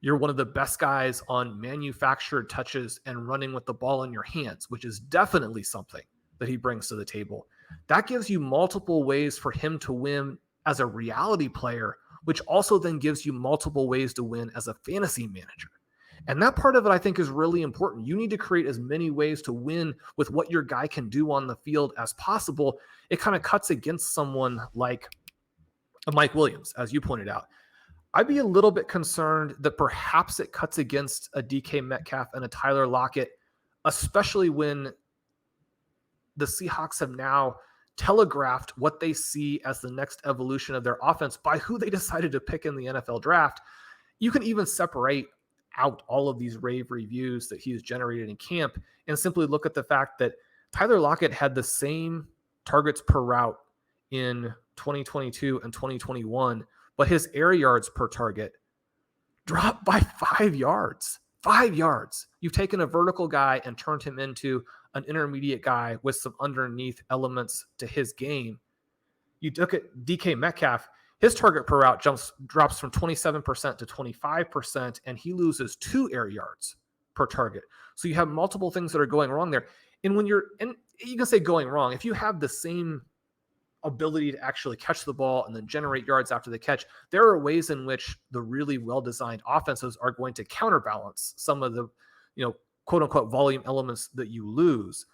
B: you're one of the best guys on manufactured touches and running with the ball in your hands, which is definitely something that he brings to the table. That gives you multiple ways for him to win as a reality player, which also then gives you multiple ways to win as a fantasy manager. And that part of it, I think, is really important. You need to create as many ways to win with what your guy can do on the field as possible. It kind of cuts against someone like a Mike Williams, as you pointed out. I'd be a little bit concerned that perhaps it cuts against a DK Metcalf and a Tyler Lockett, especially when the Seahawks have now telegraphed what they see as the next evolution of their offense by who they decided to pick in the NFL draft. You can even separate out all of these rave reviews that he's generated in camp and simply look at the fact that Tyler Lockett had the same targets per route in 2022 and 2021, but his air yards per target dropped by 5 yards. 5 yards. You've taken a vertical guy and turned him into an intermediate guy with some underneath elements to his game. You look at DK Metcalf, his target per route drops from 27% to 25%, and he loses 2 air yards per target. So you have multiple things that are going wrong there. And and you can say going wrong, if you have the same ability to actually catch the ball and then generate yards after the catch, there are ways in which the really well-designed offenses are going to counterbalance some of the, quote unquote volume elements that you lose.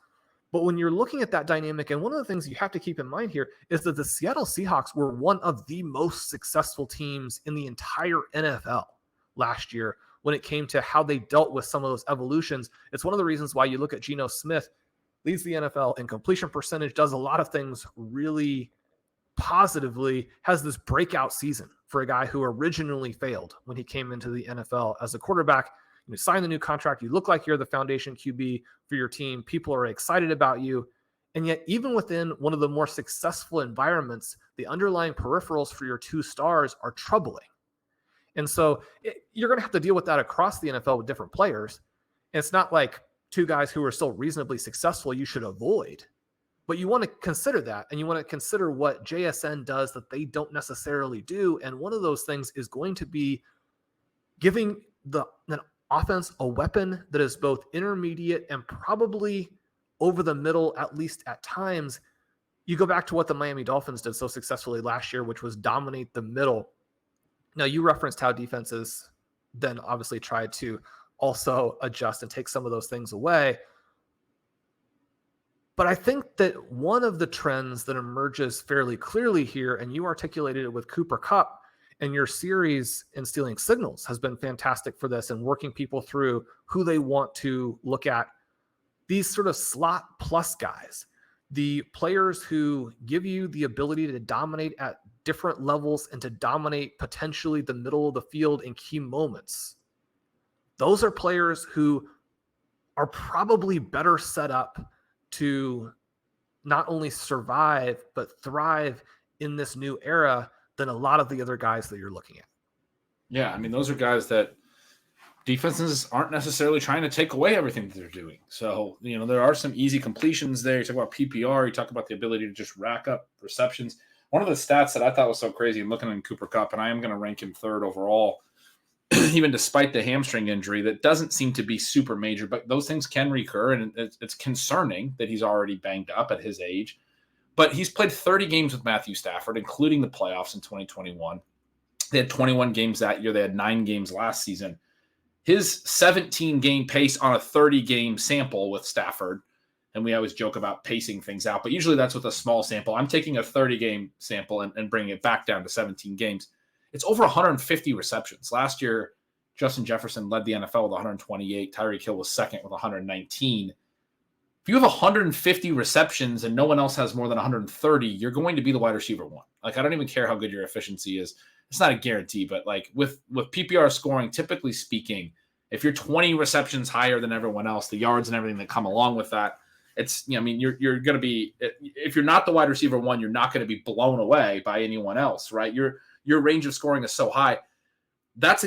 B: But when you're looking at that dynamic, and one of the things you have to keep in mind here is that the Seattle Seahawks were one of the most successful teams in the entire NFL last year when it came to how they dealt with some of those evolutions. It's one of the reasons why you look at Geno Smith, leads the NFL in completion percentage, does a lot of things really positively, has this breakout season for a guy who originally failed when he came into the NFL as a quarterback. You sign the new contract, you look like you're the foundation QB for your team. People are excited about you. And yet, even within one of the more successful environments, the underlying peripherals for your two stars are troubling. And so you're going to have to deal with that across the NFL with different players. And it's not like two guys who are still reasonably successful you should avoid. But you want to consider that, and you want to consider what JSN does that they don't necessarily do. And one of those things is going to be giving an offense a weapon that is both intermediate and probably over the middle, at least at times. You go back to what the Miami Dolphins did so successfully last year, which was dominate the middle. Now, you referenced how defenses then obviously tried to also adjust and take some of those things away. But I think that one of the trends that emerges fairly clearly here, and you articulated it with Cooper Kupp, and your series in Stealing Signals has been fantastic for this and working people through who they want to look at. These sort of slot plus guys, the players who give you the ability to dominate at different levels and to dominate potentially the middle of the field in key moments. Those are players who are probably better set up to not only survive, but thrive in this new era than a lot of the other guys that you're looking at.
A: Yeah, I mean, those are guys that defenses aren't necessarily trying to take away everything that they're doing. So, there are some easy completions there. You talk about PPR, you talk about the ability to just rack up receptions. One of the stats that I thought was so crazy, I'm looking at Cooper Kupp, and I am going to rank him third overall, even despite the hamstring injury that doesn't seem to be super major, but those things can recur, and it's concerning that he's already banged up at his age. But he's played 30 games with Matthew Stafford, including the playoffs in 2021. They had 21 games that year. They had 9 games last season. His 17-game pace on a 30-game sample with Stafford, and we always joke about pacing things out, but usually that's with a small sample. I'm taking a 30-game sample and bringing it back down to 17 games. It's over 150 receptions. Last year, Justin Jefferson led the NFL with 128. Tyreek Hill was second with 119. If you have 150 receptions and no one else has more than 130, you're going to be the wide receiver one. Like, I don't even care how good your efficiency is. It's not a guarantee, but like with PPR scoring, typically speaking, if you're 20 receptions higher than everyone else, the yards and everything that come along with that, it's, you're going to be, if you're not the wide receiver one, you're not going to be blown away by anyone else, right? Your range of scoring is so high. That's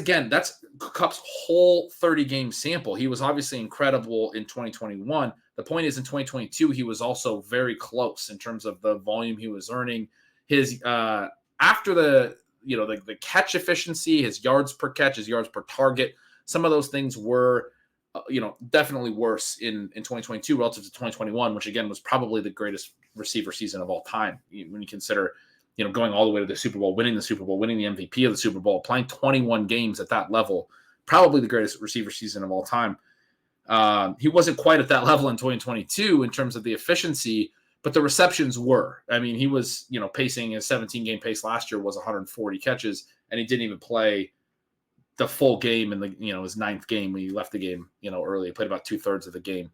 A: Kupp's whole 30-game sample. He was obviously incredible in 2021. The point is, in 2022, he was also very close in terms of the volume he was earning. His after the catch efficiency, his yards per catch, his yards per target, some of those things were definitely worse in 2022 relative to 2021, which again was probably the greatest receiver season of all time when you consider going all the way to the Super Bowl, winning the Super Bowl, winning the MVP of the Super Bowl, playing 21 games at that level, probably the greatest receiver season of all time. He wasn't quite at that level in 2022 in terms of the efficiency, but the receptions were. I mean, he was, pacing his 17-game pace last year was 140 catches, and he didn't even play the full game in the, his 9th game when he left the game, early. He played about 2/3 of the game.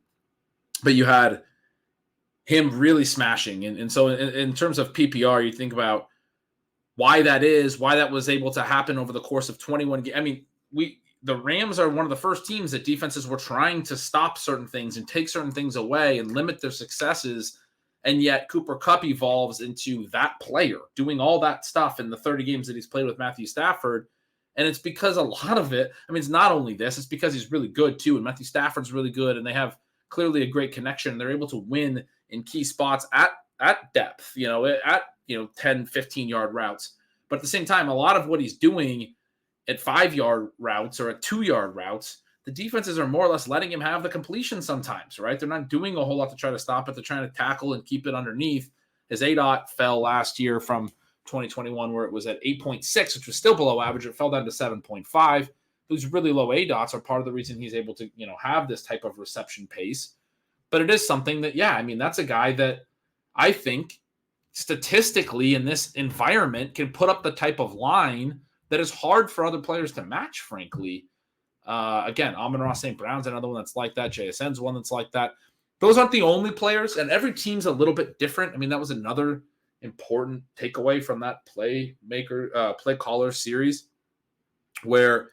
A: But you had him really smashing. And so in terms of PPR, you think about why that was able to happen over the course of 21 games. I mean, the Rams are one of the first teams that defenses were trying to stop certain things and take certain things away and limit their successes. And yet Cooper Kupp evolves into that player doing all that stuff in the 30 games that he's played with Matthew Stafford. And it's because a lot of it, it's not only this, it's because he's really good too. And Matthew Stafford's really good, and they have clearly a great connection. They're able to win in key spots at depth, at 10, 15-yard routes. But at the same time, a lot of what he's doing at 5-yard routes or at 2-yard routes, the defenses are more or less letting him have the completion sometimes, right? They're not doing a whole lot to try to stop it. They're trying to tackle and keep it underneath. His ADOT fell last year from 2021, where it was at 8.6, which was still below average. It fell down to 7.5. Those really low ADOTs are part of the reason he's able to, have this type of reception pace. But it is something that, that's a guy that I think statistically in this environment can put up the type of line that is hard for other players to match, frankly. Again, Amon-Ra St. Brown's another one that's like that. JSN's one that's like that. Those aren't the only players, and every team's a little bit different. I mean, that was another important takeaway from that play caller series where,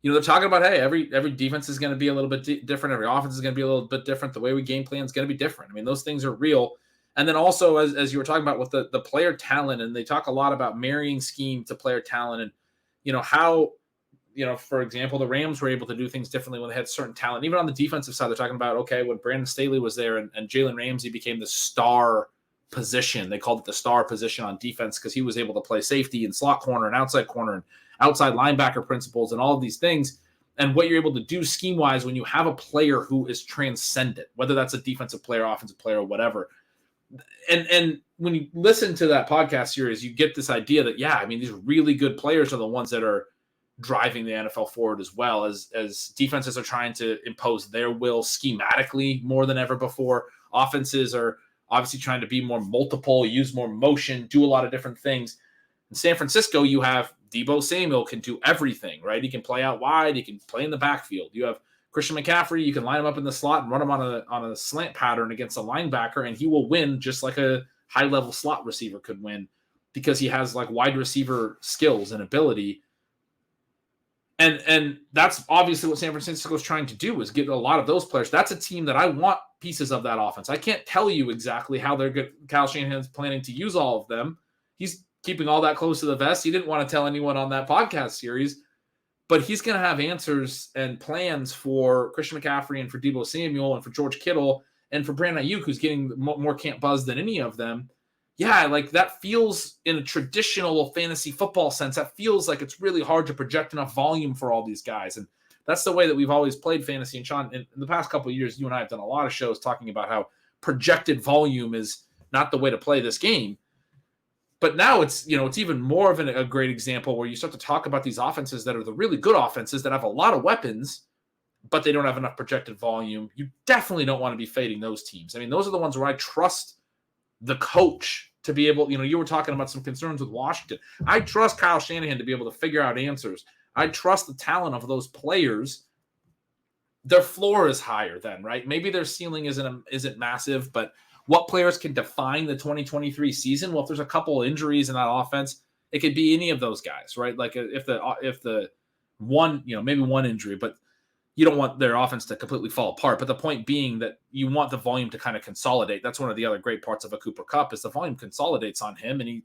A: they're talking about, hey, every defense is going to be a little bit different. Every offense is going to be a little bit different. The way we game plan is going to be different. I mean, those things are real. And then also, as you were talking about with the player talent, and they talk a lot about marrying scheme to player talent and, how – for example, the Rams were able to do things differently when they had certain talent. Even on the defensive side, they're talking about, okay, when Brandon Staley was there and Jalen Ramsey became the star position. They called it the star position on defense because he was able to play safety and slot corner and outside linebacker principles and all of these things. And what you're able to do scheme-wise when you have a player who is transcendent, whether that's a defensive player, offensive player, or whatever. And when you listen to that podcast series, you get this idea that, these really good players are the ones that are driving the NFL forward, as well as defenses are trying to impose their will schematically more than ever before. Offenses are obviously trying to be more multiple, use more motion, do a lot of different things. In San Francisco, you have Deebo Samuel can do everything, right? He can play out wide. He can play in the backfield. You have Christian McCaffrey. You can line him up in the slot and run him on a slant pattern against a linebacker, and he will win just like a high-level slot receiver could win because he has like wide receiver skills and ability. And that's obviously what San Francisco is trying to do, is get a lot of those players. That's a team that I want pieces of that offense. I can't tell you exactly how Kyle Shanahan's planning to use all of them. He's keeping all that close to the vest. He didn't want to tell anyone on that podcast series, but he's going to have answers and plans for Christian McCaffrey and for Deebo Samuel and for George Kittle and for Brandon Ayuk, who's getting more camp buzz than any of them. Like that feels, in a traditional fantasy football sense, that feels like it's really hard to project enough volume for all these guys. And that's the way that we've always played fantasy. And Shawn, in the past couple of years, you and I have done a lot of shows talking about how projected volume is not the way to play this game. But now it's even more of a great example where you start to talk about these offenses that are the really good offenses that have a lot of weapons, but they don't have enough projected volume. You definitely don't want to be fading those teams. I mean, those are the ones where I trust the coach to be able, you were talking about some concerns with Washington. I trust Kyle Shanahan to be able to figure out answers. I trust the talent of those players. Their floor is higher then, right? Maybe their ceiling isn't massive, but what players can define the 2023 season? Well, if there's a couple of injuries in that offense, it could be any of those guys, right? Like if the one, maybe one injury, but you don't want their offense to completely fall apart. But the point being that you want the volume to kind of consolidate. That's one of the other great parts of a Cooper Kupp, is the volume consolidates on him, and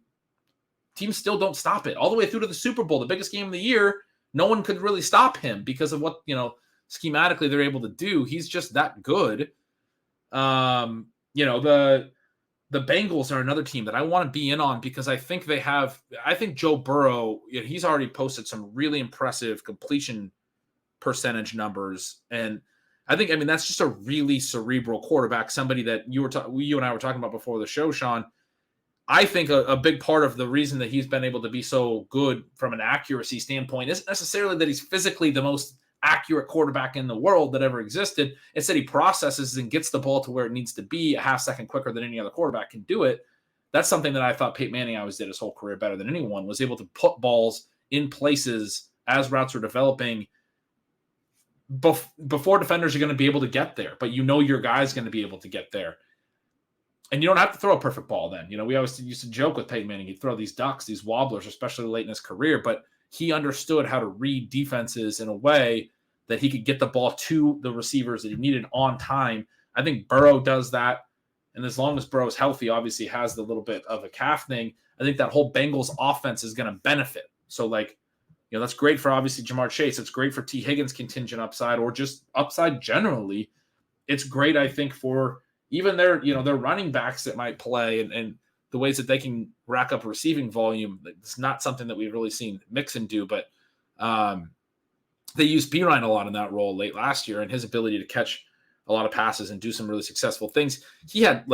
A: teams still don't stop it all the way through to the Super Bowl, the biggest game of the year. No one could really stop him because of what, schematically they're able to do. He's just that good. The Bengals are another team that I want to be in on because I think Joe Burrow, he's already posted some really impressive completion percentage numbers. And I think, that's just a really cerebral quarterback, somebody that you and I were talking about before the show, Shawn. I think a big part of the reason that he's been able to be so good from an accuracy standpoint isn't necessarily that he's physically the most accurate quarterback in the world that ever existed. It's that he processes and gets the ball to where it needs to be a half second quicker than any other quarterback can do it. That's something that I thought Peyton Manning always did his whole career better than anyone, was able to put balls in places as routes were developing before defenders are going to be able to get there, but your guy's going to be able to get there. And you don't have to throw a perfect ball then. We always used to joke with Peyton Manning, he'd throw these ducks, these wobblers, especially late in his career, but he understood how to read defenses in a way that he could get the ball to the receivers that he needed on time. I think Burrow does that. And as long as Burrow's healthy, obviously has the little bit of a calf thing, I think that whole Bengals offense is going to benefit. So that's great for obviously Jamar Chase. It's great for T. Higgins contingent upside, or just upside generally. It's great, I think, for even their running backs that might play and the ways that they can rack up receiving volume. It's not something that we've really seen Mixon do, but they used Pirine a lot in that role late last year, and his ability to catch a lot of passes and do some really successful things. He had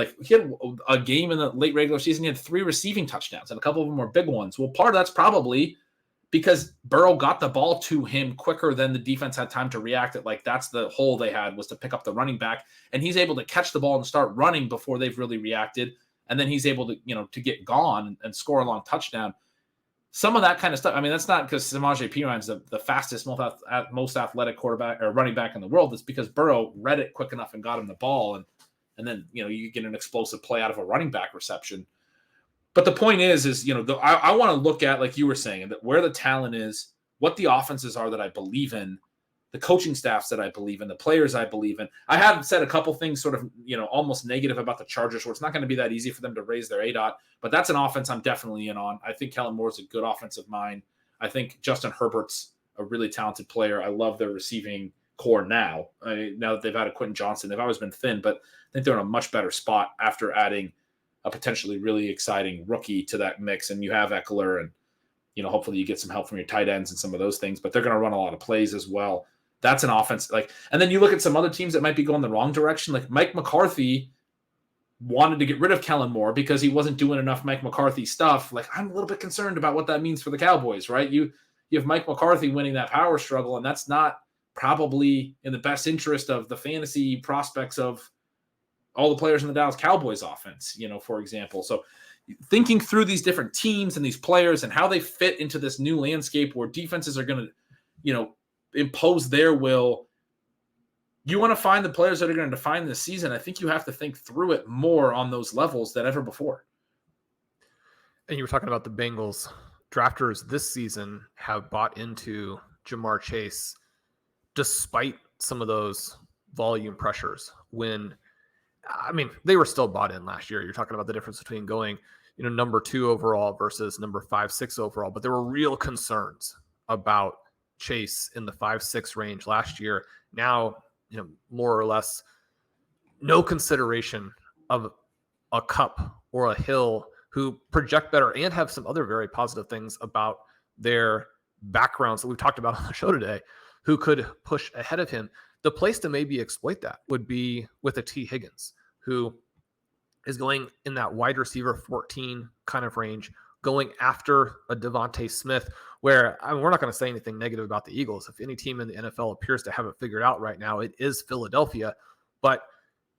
A: a game in the late regular season. He had 3 receiving touchdowns, and a couple of them were big ones. Well, part of that's probably because Burrow got the ball to him quicker than the defense had time to react. That's the hole they had, was to pick up the running back, and he's able to catch the ball and start running before they've really reacted, and then he's able to get gone and score a long touchdown. Some of that kind of stuff. I mean, that's not because Samaje Perine's the fastest, most athletic quarterback or running back in the world. It's because Burrow read it quick enough and got him the ball, and then you get an explosive play out of a running back reception. But the point is I want to look at, like you were saying, that where the talent is, what the offenses are that I believe in, the coaching staffs that I believe in, the players I believe in. I have said a couple things sort of, almost negative about the Chargers, where it's not going to be that easy for them to raise their ADOT, but that's an offense I'm definitely in on. I think Kellen Moore's a good offensive mind. I think Justin Herbert's a really talented player. I love their receiving core now. Now that they've added Quentin Johnson, they've always been thin, but I think they're in a much better spot after adding a potentially really exciting rookie to that mix. And you have Eckler, and, hopefully you get some help from your tight ends and some of those things, but they're going to run a lot of plays as well. That's an offense. And then you look at some other teams that might be going the wrong direction. Like Mike McCarthy wanted to get rid of Kellen Moore because he wasn't doing enough Mike McCarthy stuff. Like, I'm a little bit concerned about what that means for the Cowboys, right? You have Mike McCarthy winning that power struggle, and that's not probably in the best interest of the fantasy prospects of all the players in the Dallas Cowboys offense, for example. So thinking through these different teams and these players and how they fit into this new landscape where defenses are going to, impose their will. You want to find the players that are going to define this season. I think you have to think through it more on those levels than ever before.
B: And you were talking about the Bengals. Drafters this season have bought into Jamar Chase despite some of those volume pressures. They were still bought in last year. You're talking about the difference between going, number 2 overall versus number 5, 6 overall. But there were real concerns about Chase in the 5-6 range last year. Now, more or less no consideration of a Kupp or a Hill, who project better and have some other very positive things about their backgrounds that we've talked about on the show today, who could push ahead of him. The place to maybe exploit that would be with a T. Higgins, who is going in that wide receiver 14 kind of range, going after a Devontae Smith, where we're not going to say anything negative about the Eagles. If any team in the NFL appears to have it figured out right now, it is Philadelphia. But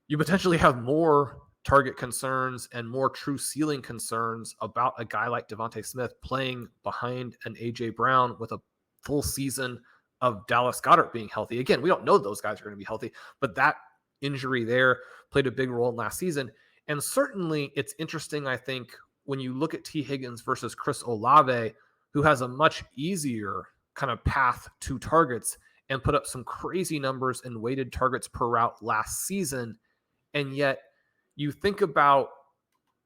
B: you potentially have more target concerns and more true ceiling concerns about a guy like Devontae Smith playing behind an A.J. Brown with a full season of Dallas Goedert being healthy. Again, we don't know those guys are going to be healthy, but that injury there played a big role in last season. And certainly it's interesting, I think, when you look at T. Higgins versus Chris Olave, who has a much easier kind of path to targets and put up some crazy numbers in weighted targets per route last season. And yet you think about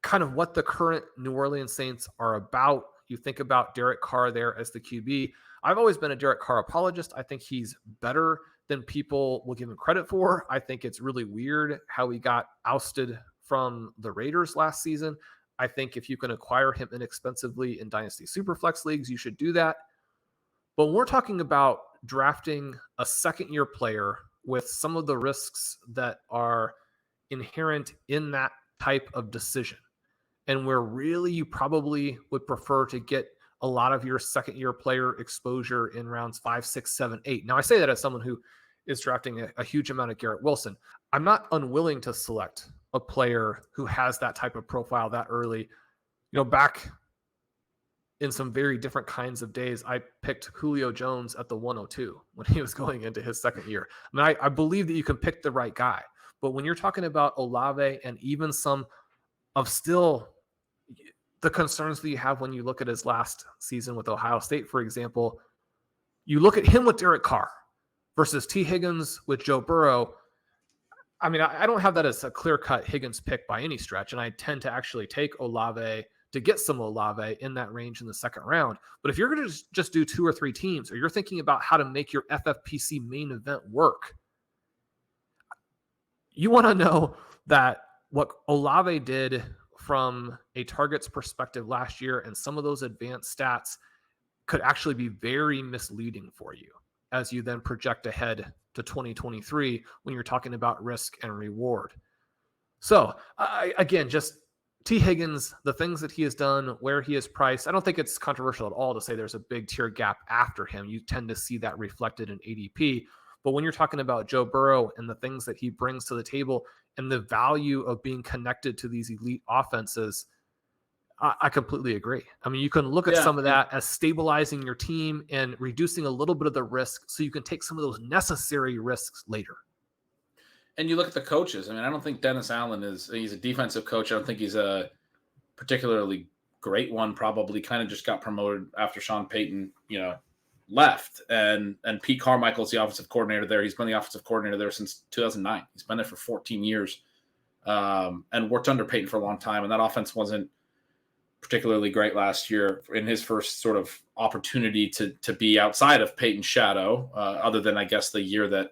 B: kind of what the current New Orleans Saints are about. You think about Derek Carr there as the QB. I've always been a Derek Carr apologist. I think he's better than people will give him credit for. I think it's really weird how he got ousted from the Raiders last season. I think if you can acquire him inexpensively in Dynasty Superflex leagues, you should do that. But when we're talking about drafting a second-year player with some of the risks that are inherent in that type of decision, and where really you probably would prefer to get a lot of your second-year player exposure in rounds 5, 6, 7, 8. Now, I say that as someone who is drafting a huge amount of Garrett Wilson. I'm not unwilling to select a player who has that type of profile that early. Back in some very different kinds of days, I picked Julio Jones at the 102 when he was going into his second year. I believe that you can pick the right guy. But when you're talking about Olave and even some of still the concerns that you have when you look at his last season with Ohio State, for example, you look at him with Derek Carr versus T. Higgins with Joe Burrow. I don't have that as a clear-cut Higgins pick by any stretch, and I tend to actually take Olave to get some Olave in that range in the second round. But if you're going to just do 2 or 3 teams, or you're thinking about how to make your FFPC main event work, you want to know that what Olave did from a targets perspective last year and some of those advanced stats could actually be very misleading for you. as you then project ahead to 2023 when you're talking about risk and reward. So again, just T. Higgins, the things that he has done, where he is priced, I don't think it's controversial at all to say there's a big tier gap after him. You tend to see that reflected in ADP. But when you're talking about Joe Burrow and the things that he brings to the table and the value of being connected to these elite offenses, I completely agree. I mean, you can look at some of that as stabilizing your team and reducing a little bit of the risk so you can take some of those necessary risks later.
A: And you look at the coaches. I mean, I don't think Dennis Allen he's a defensive coach. I don't think he's a particularly great one. Probably kind of just got promoted after Sean Payton, left. And Pete Carmichael's the offensive coordinator there. He's been the offensive coordinator there since 2009. He's been there for 14 years and worked under Payton for a long time. And that offense wasn't particularly great last year in his first sort of opportunity to be outside of Payton's shadow, other than, I guess, the year that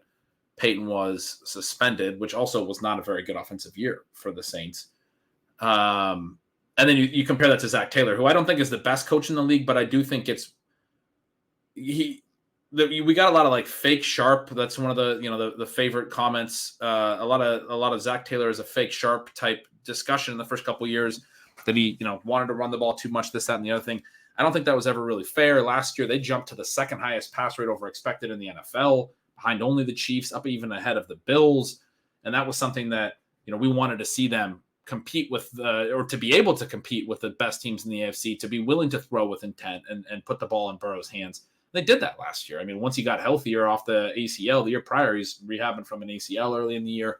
A: Payton was suspended, which also was not a very good offensive year for the Saints. And then you compare that to Zach Taylor, who I don't think is the best coach in the league, but I do think we got a lot of like fake sharp. That's one of the favorite comments. A lot of Zach Taylor is a fake sharp type discussion in the first couple of years that he wanted to run the ball too much, this, that, and the other thing. I don't think that was ever really fair. Last year, they jumped to the second highest pass rate over expected in the NFL, behind only the Chiefs, up even ahead of the Bills. And that was something that, we wanted to see them compete with or to be able to compete with the best teams in the AFC, to be willing to throw with intent and put the ball in Burrow's hands. They did that last year. I mean, once he got healthier off the ACL, the year prior, he's rehabbing from an ACL early in the year,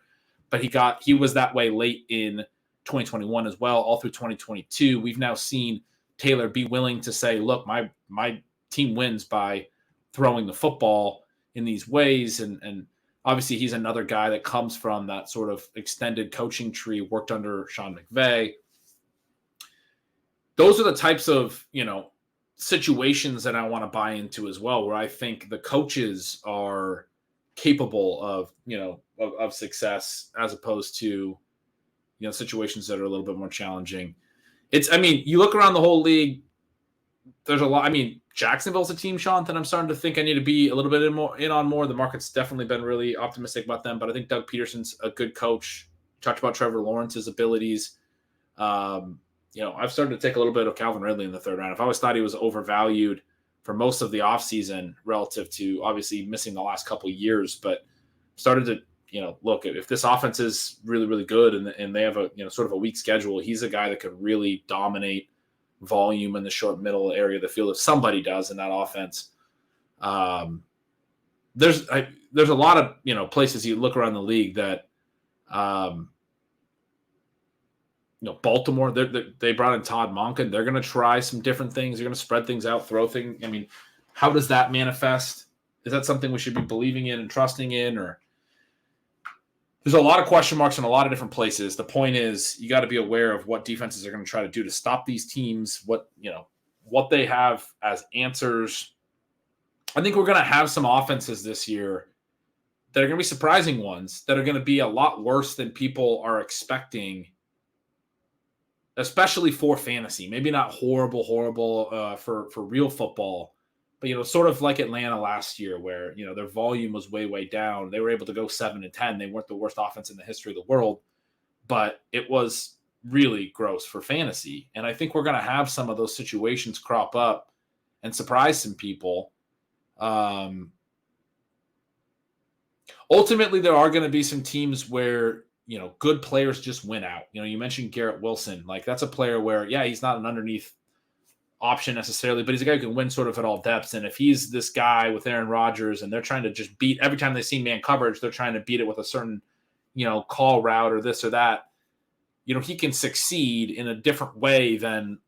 A: but he was that way late in 2021 as well, all through 2022. We've now seen Taylor be willing to say, look, my team wins by throwing the football in these ways. And obviously he's another guy that comes from that sort of extended coaching tree, worked under Sean McVay. Those are the types of, situations that I want to buy into as well, where I think the coaches are capable of, of success, as opposed to, situations that are a little bit more challenging. You look around the whole league, there's a lot. Jacksonville's a team, Sean, that I'm starting to think I need to be a little bit in on more. The market's definitely been really optimistic about them, but I think Doug Peterson's a good coach. Talked about Trevor Lawrence's abilities. I've started to take a little bit of Calvin Ridley in the third round. I've always thought he was overvalued for most of the offseason relative to obviously missing the last couple of years, but started to, look, if this offense is really, really good and they have a, sort of a weak schedule, he's a guy that could really dominate volume in the short middle area of the field if somebody does in that offense. There's a lot of, places you look around the league that, Baltimore, they brought in Todd Monken. They're going to try some different things. They're going to spread things out, throw things. How does that manifest? Is that something we should be believing in and trusting in? Or there's a lot of question marks in a lot of different places. The point is you got to be aware of what defenses are going to try to do to stop these teams, what they have as answers. I think we're going to have some offenses this year that are going to be surprising ones, that are going to be a lot worse than people are expecting, especially for fantasy. Maybe not horrible for real football, but sort of like Atlanta last year, where their volume was way down. They were able to go 7-10. They weren't the worst offense in the history of the world, but it was really gross for fantasy. And I think we're going to have some of those situations crop up and surprise some people. Ultimately, there are going to be some teams where good players just win out. You mentioned Garrett Wilson. Like, that's a player where, he's not an underneath option necessarily, but he's a guy who can win sort of at all depths. And if he's this guy with Aaron Rodgers and they're trying to just beat every time they see man coverage, they're trying to beat it with a certain, call route or this or that, he can succeed in a different way than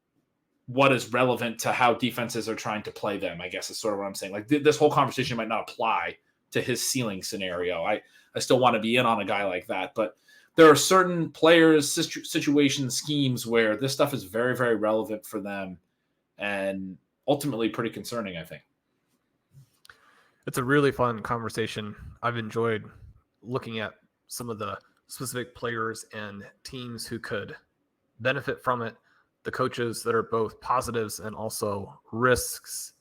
A: what is relevant to how defenses are trying to play them, I guess is sort of what I'm saying. Like, this whole conversation might not apply to his ceiling scenario. I still want to be in on a guy like that, but there are certain players, situations, schemes where this stuff is very, very relevant for them and ultimately pretty concerning, I think.
B: It's a really fun conversation. I've enjoyed looking at some of the specific players and teams who could benefit from it, the coaches that are both positives and also risks.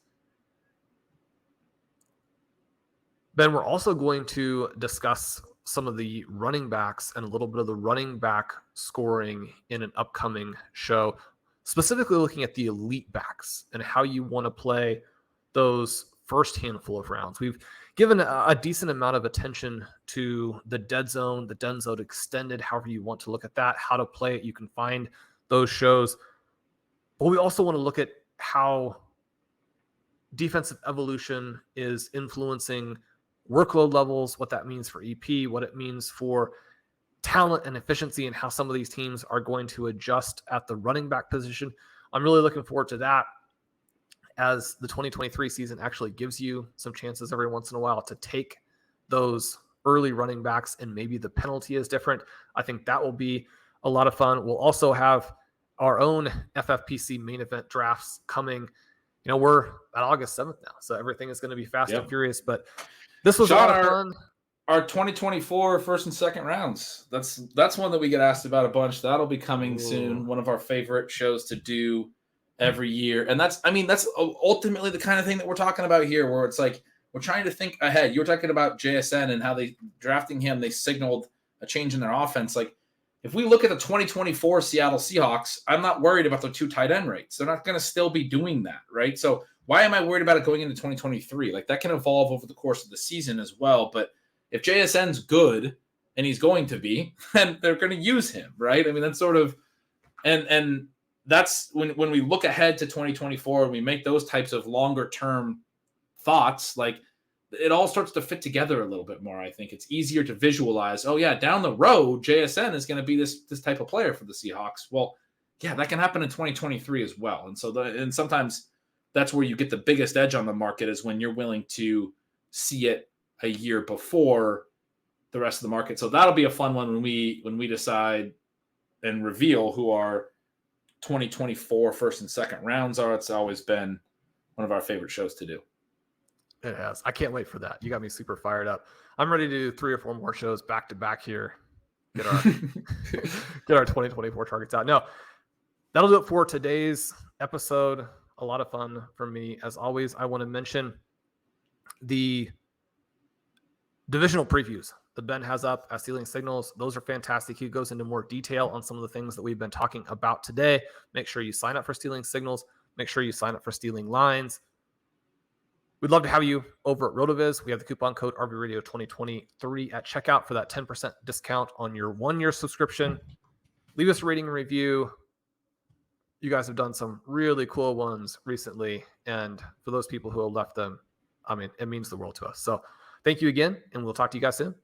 B: Ben, we're also going to discuss some of the running backs and a little bit of the running back scoring in an upcoming show, specifically looking at the elite backs and how you want to play those first handful of rounds. We've given a decent amount of attention to the dead zone, the dead zone extended, however you want to look at that, how to play it. You can find those shows. But we also want to look at how defensive evolution is influencing workload levels, what that means for EP, what it means for talent and efficiency, and how some of these teams are going to adjust at the running back position. I'm really looking forward to that, as the 2023 season actually gives you some chances every once in a while to take those early running backs, and maybe the penalty is different. I think that will be a lot of fun. We'll also have our own FFPC main event drafts coming. We're at August 7th now, so everything is going to be fast and furious, but this was
A: Shawn,
B: a lot of fun.
A: Our 2024 first and second rounds. That's one that we get asked about a bunch. That'll be coming soon. One of our favorite shows to do every year. And that's ultimately the kind of thing that we're talking about here, where it's like we're trying to think ahead. You were talking about JSN and how they drafting him, they signaled a change in their offense. Like, if we look at the 2024 Seattle Seahawks, I'm not worried about their 2 tight end rates. They're not going to still be doing that, right? So why am I worried about it going into 2023? Like, that can evolve over the course of the season as well. But if JSN's good, and he's going to be, then they're going to use him, right? I mean, that's sort of and that's when we look ahead to 2024 and we make those types of longer term thoughts, like, it all starts to fit together a little bit more. I think it's easier to visualize, oh yeah, down the road, JSN is going to be this type of player for the Seahawks. Well, yeah, that can happen in 2023 as well. And and sometimes that's where you get the biggest edge on the market, is when you're willing to see it a year before the rest of the market. So that'll be a fun one when we decide and reveal who our 2024 first and second rounds are. It's always been one of our favorite shows to do.
B: It has. I can't wait for that. You got me super fired up. I'm ready to do 3 or 4 more shows back to back here. Get our get our 2024 targets out. No, that'll do it for today's episode. A lot of fun for me. As always, I want to mention the divisional previews that Ben has up at Stealing Signals. Those are fantastic. He goes into more detail on some of the things that we've been talking about today. Make sure you sign up for Stealing Signals. Make sure you sign up for Stealing Lines. We'd love to have you over at RotoViz. We have the coupon code RVRadio2023 at checkout for that 10% discount on your 1-year subscription. Leave us a rating and review. You guys have done some really cool ones recently, and for those people who have left them, I mean, it means the world to us. So thank you again, and we'll talk to you guys soon.